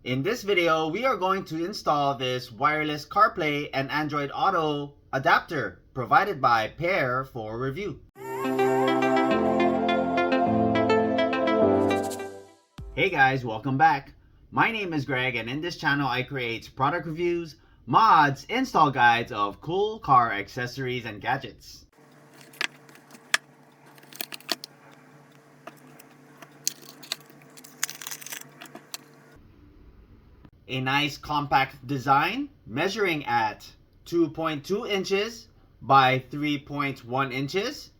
In this video, we are going to install this wireless CarPlay and Android Auto adapter provided by Pairr for review. Hey guys, welcome back. My name is Greg, and in this channel I create product reviews, mods, install guides of cool car accessories and gadgets. A nice compact design measuring at 2.2 inches by 3.1 inches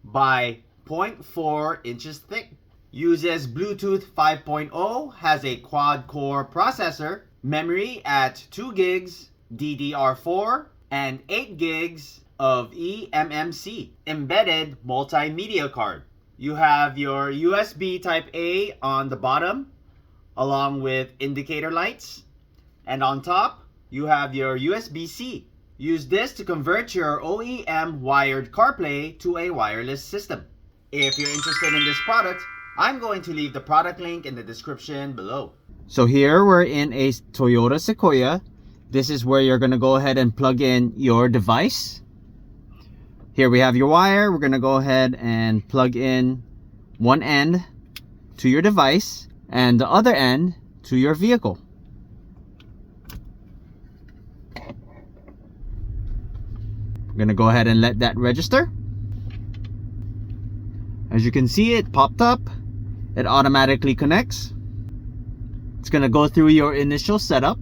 by 0.4 inches thick. Uses Bluetooth 5.0, has a quad-core processor, memory at 2 gigs, DDR4, and 8 gigs of eMMC, embedded multimedia card. You have your USB Type-A on the bottom, along with indicator lights, and on top you have your USB-C. Use this to convert your OEM wired CarPlay to a wireless system. If you're interested in this product, I'm going to leave the product link in the description below. So here we're in a Toyota Sequoia. This is where you're going to go ahead and plug in your device. Here we have your wire. We're going to go ahead and plug in one end to your device and the other end to your vehicle. I'm gonna go ahead and let that register. As you can see, it popped up. It automatically connects. It's gonna go through your initial setup.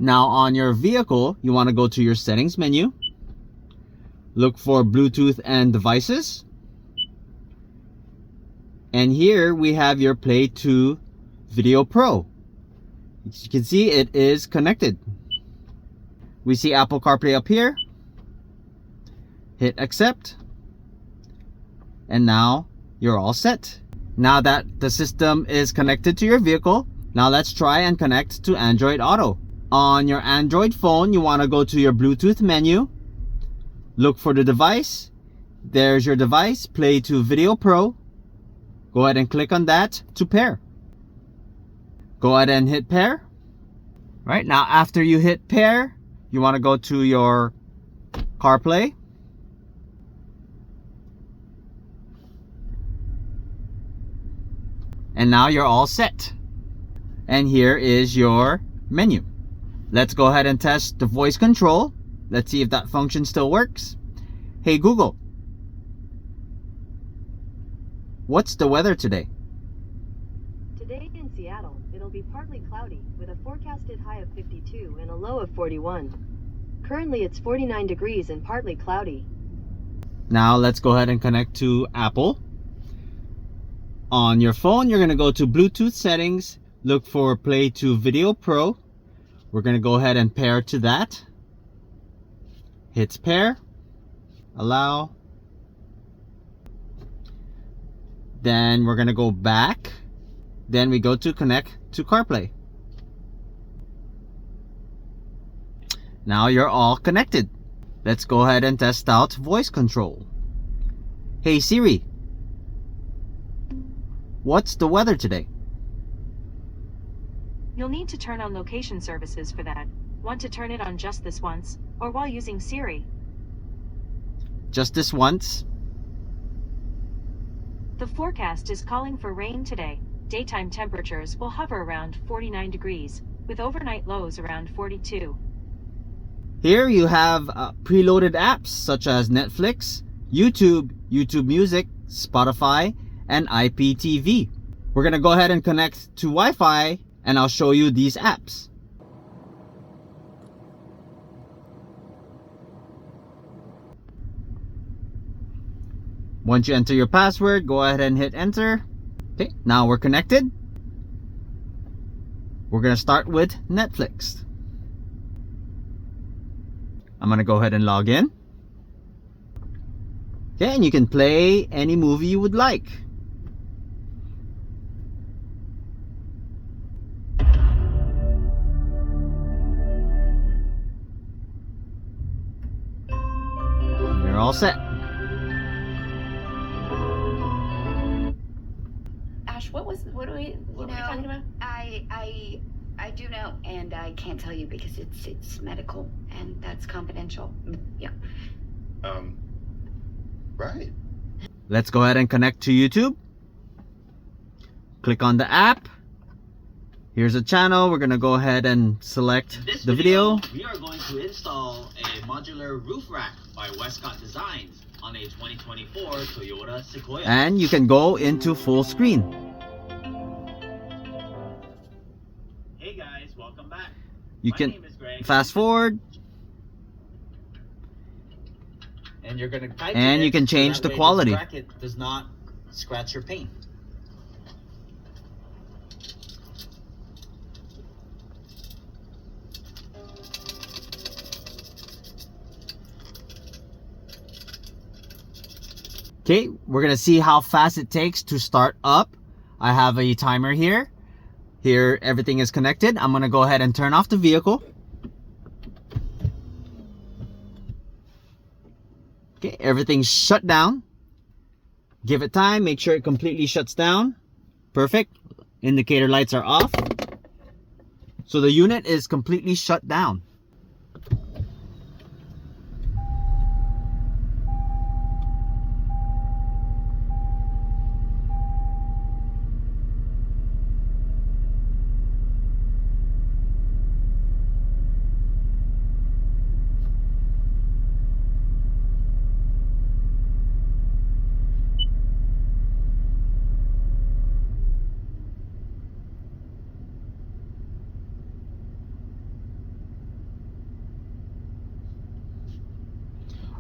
Now on your vehicle, you want to go to your settings menu. Look for Bluetooth and devices. And here we have your Play to Video Pro. As you can see, it is connected. We see Apple CarPlay up here. Hit accept. And now you're all set. Now that the system is connected to your vehicle, now let's try and connect to Android Auto. On your Android phone, you want to go to your Bluetooth menu. Look for the device. There's your device, Play to Video Pro. Go ahead and click on that to pair. Go ahead and hit pair. Right now, after you hit pair, you want to go to your CarPlay. And now you're all set. And here is your menu. Let's go ahead and test the voice control. Let's see if that function still works. Hey Google, what's the weather today? Today in Seattle, it'll be partly cloudy with a forecasted high of 52 and a low of 41. Currently it's 49 degrees and partly cloudy. Now let's go ahead and connect to Apple. On your phone, you're going to go to Bluetooth settings, look for Play to Video Pro. We're going to go ahead and pair to that. Hit pair, allow. Then we're going to go back. Then we go to connect to CarPlay. Now you're all connected. Let's go ahead and test out voice control. Hey Siri, what's the weather today? You'll need to turn on location services for that. Want to turn it on just this once, or while using Siri? Just this once. The forecast is calling for rain today. Daytime temperatures will hover around 49 degrees, with overnight lows around 42. Here you have preloaded apps such as Netflix, YouTube, YouTube Music, Spotify, and IPTV. We're going to go ahead and connect to Wi-Fi, and I'll show you these apps. Once you enter your password, go ahead and hit enter. Okay, now we're connected. We're going to start with Netflix. I'm going to go ahead and log in. Okay, and you can play any movie you would like. You're all set. What do we What are we talking about? I do know, and I can't tell you because it's medical, and that's confidential. Yeah. Right. Let's go ahead and connect to YouTube. Click on the app. Here's a channel. We're gonna go ahead and select the video. We are going to install a modular roof rack by Westcott Designs on a 2024 Toyota Sequoia. And you can go into full screen. Hey guys, welcome back. My name is Greg. Fast forward. And you're gonna type and you can change the quality. This bracket does not scratch your paint. Okay, we're gonna see how fast it takes to start up. I have a timer here. Here, everything is connected. I'm gonna go ahead and turn off the vehicle. Okay, everything's shut down. Give it time, make sure it completely shuts down. Perfect. Indicator lights are off. So the unit is completely shut down.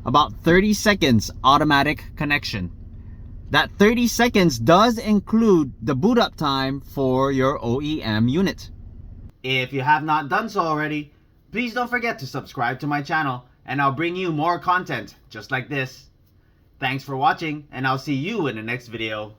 About 30 seconds automatic connection. That 30 seconds does include the boot up time for your OEM unit. If you have not done so already, please don't forget to subscribe to my channel and I'll bring you more content just like this. Thanks for watching and I'll see you in the next video.